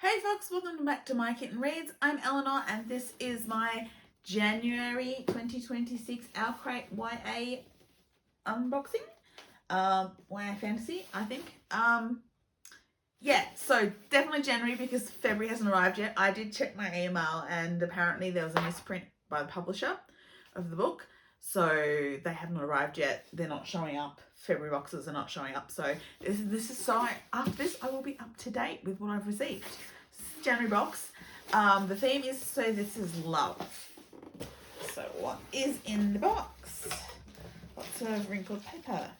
Hey folks, welcome back to My Kitten Reads. I'm Eleanor and this is my January 2026 OwlCrate YA unboxing. YA fantasy, I think. Yeah, so definitely January because February hasn't arrived yet. I did check my email and apparently there was a misprint by the publisher of the book. So they haven't arrived yet. They're not showing up. February boxes are not showing up. So this is so after this I will be up to date with what I've received. This is January box. The theme is so this is love. So what is in the box? Lots of wrinkled paper.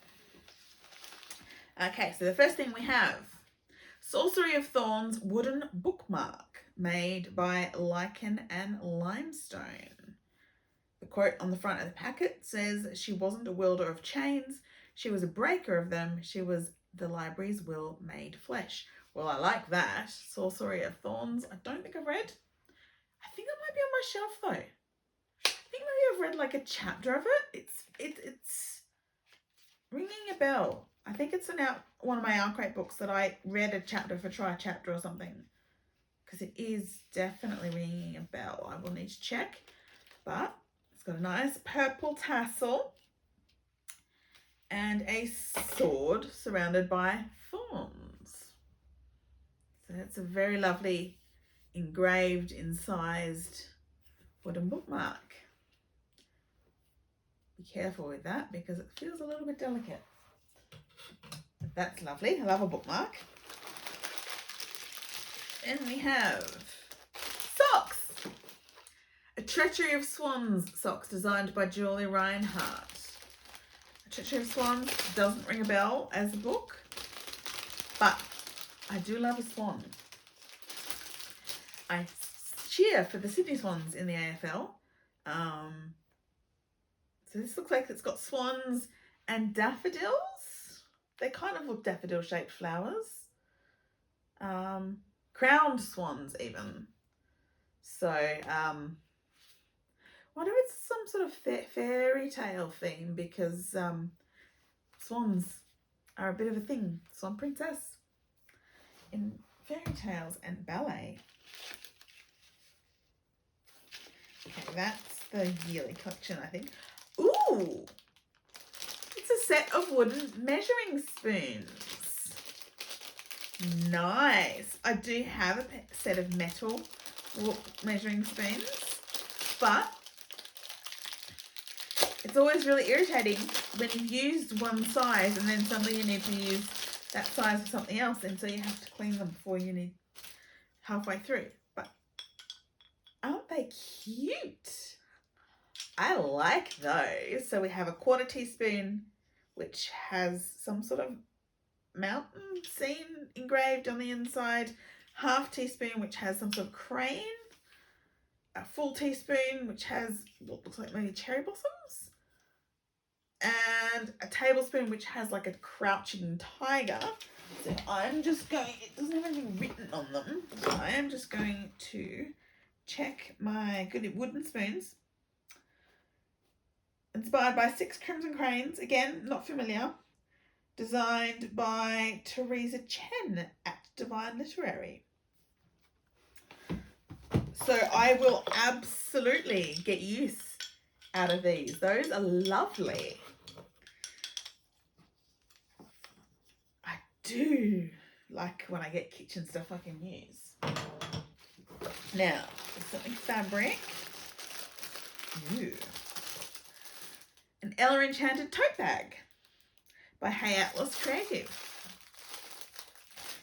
Okay, so the first thing we have Sorcery of Thorns wooden bookmark made by Lichen and Limestone. The quote on the front of the packet says, "She wasn't a wielder of chains, she was a breaker of them, she was the library's will made flesh." Well, I like that. Sorcery of Thorns, I don't think I've read. I think it might be on my shelf though. I think maybe I've read like a chapter of it. It's ringing a bell. I think it's one of my OwlCrate books that I read a chapter for try a chapter or something. Because it is definitely ringing a bell. I will need to check. But it's got a nice purple tassel and a sword surrounded by thorns. So it's a very lovely engraved, incised wooden bookmark. Be careful with that because it feels a little bit delicate. But that's lovely. I love a bookmark. Then we have socks. A Treachery of Swans socks designed by Julie Reinhardt. A Treachery of Swans doesn't ring a bell as a book, but I do love a swan. I cheer for the Sydney Swans in the AFL. So this looks like it's got swans and daffodils. They kind of look daffodil-shaped flowers. Crowned swans even. So, wonder if it's some sort of fairy tale theme because swans are a bit of a thing. Swan princess in fairy tales and ballet. Okay, that's the yearly collection, I think. Ooh! It's a set of wooden measuring spoons. Nice. I do have a set of metal measuring spoons, but it's always really irritating when you've used one size and then suddenly you need to use that size for something else, and so you have to clean them before you need halfway through. But aren't they cute? I like those. So we have a 1/4 teaspoon, which has some sort of mountain scene engraved on the inside, 1/2 teaspoon, which has some sort of crane, a full teaspoon, which has what looks like maybe cherry blossoms, and a tablespoon, which has like a crouching tiger. So I'm just going, it doesn't have anything written on them. I am just going to check my good wooden spoons. Inspired by 6 Crimson Cranes, again, not familiar. Designed by Teresa Chen at Divine Literary. So I will absolutely get use out of these. Those are lovely. I do like when I get kitchen stuff I can use. Now, something fabric. Ooh. An Ella Enchanted tote bag by Hey Atlas Creative.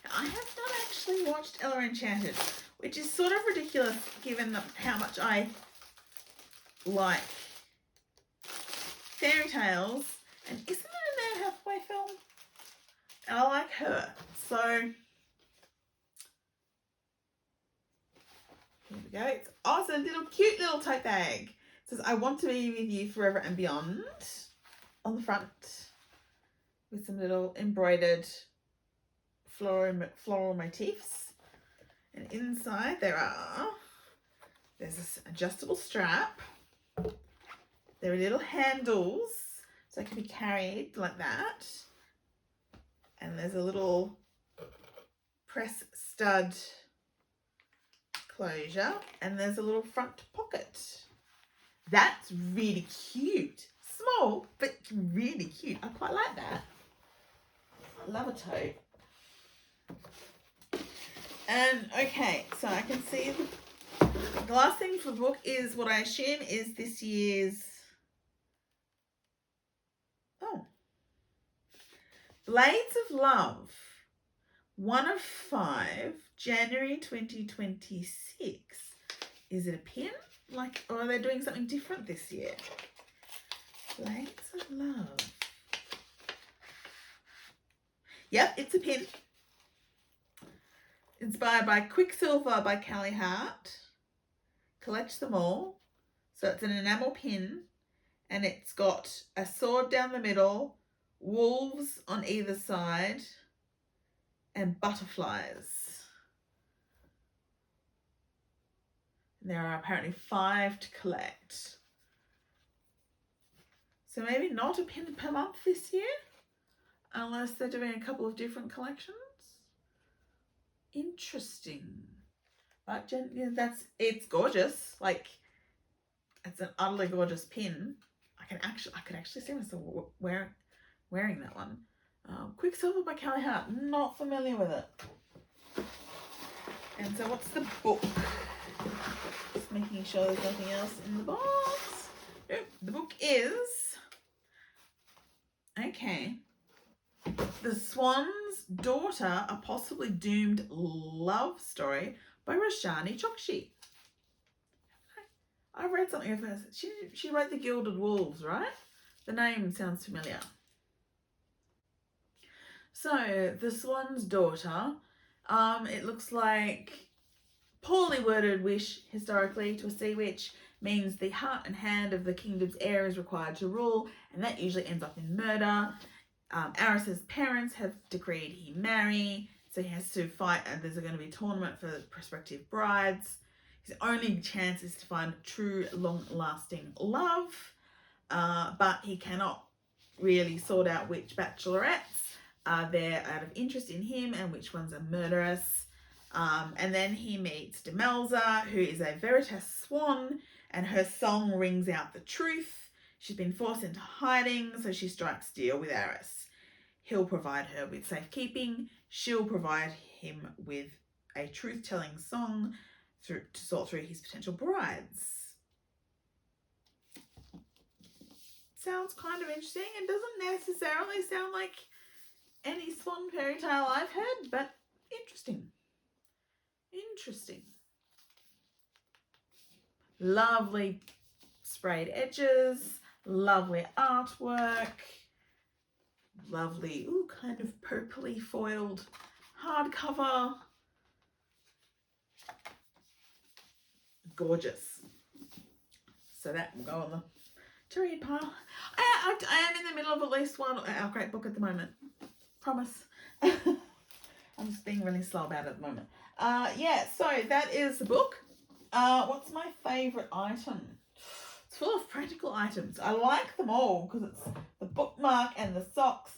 Now, I have not actually watched Ella Enchanted, which is sort of ridiculous given how much I like fairy tales, and isn't it an Anne Hathaway film? And I like her, so here we go. It's also a little cute little tote bag. It says, "I want to be with you forever and beyond" on the front, with some little embroidered floral motifs. And inside there's this adjustable strap. There are little handles, so it can be carried like that. And there's a little press stud closure, and there's a little front pocket. That's really cute. Small, but really cute. I quite like that. Love a tote. And okay, so I can see the last thing for the book is what I assume is this year's, Blades of Love, 1 of 5, January 2026. Is it a pin? Like, or are they doing something different this year? Blades of Love. Yep, it's a pin. Inspired by Quicksilver by Callie Hart. Collects them all. So it's an enamel pin, and it's got a sword down the middle, wolves on either side, and butterflies. And there are apparently 5 to collect. So maybe not a pin per month this year, unless they're doing a couple of different collections. Interesting. But yeah, it's gorgeous. Like, it's an utterly gorgeous pin. I could actually see myself wearing that one. Quicksilver by Callie Hart. Not familiar with it. And so what's the book? Just making sure there's nothing else in the box. Nope. The book is, okay, The Swan's Daughter, A Possibly Doomed Love Story by Roshani Chokshi. I've read something of hers. She wrote The Gilded Wolves, right? The name sounds familiar. So, The Swan's Daughter, it looks like poorly worded wish historically to a sea witch means the heart and hand of the kingdom's heir is required to rule, and that usually ends up in murder. Aris's parents have decreed he marry, so he has to fight, and there's going to be a tournament for prospective brides. His only chance is to find true, long-lasting love, but he cannot really sort out which bachelorettes are there out of interest in him and which ones are murderous. And then he meets Demelza, who is a Veritas swan, and her song rings out the truth. She's been forced into hiding, so she strikes deal with Aris. He'll provide her with safekeeping. She'll provide him with a truth-telling song to sort through his potential brides. Sounds kind of interesting and doesn't necessarily sound like any swan fairy tale I've heard, but interesting. Interesting. Lovely sprayed edges, lovely artwork, lovely, kind of purpley foiled hardcover. Gorgeous. So that will go on the to read pile. I am in the middle of at least one OwlCrate book at the moment. Promise. I'm just being really slow about it at the moment. Yeah, so that is the book. What's my favourite item? It's full of practical items. I like them all because it's the bookmark and the socks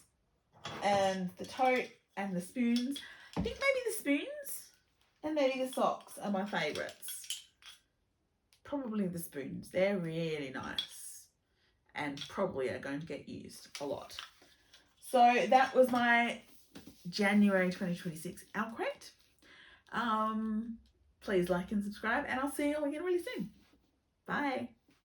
and the tote and the spoons. I think maybe the spoons and maybe the socks are my favourites. Probably the spoons. They're really nice and probably are going to get used a lot. So that was my January 2026 OwlCrate. Please like and subscribe, and I'll see you all again really soon. Bye.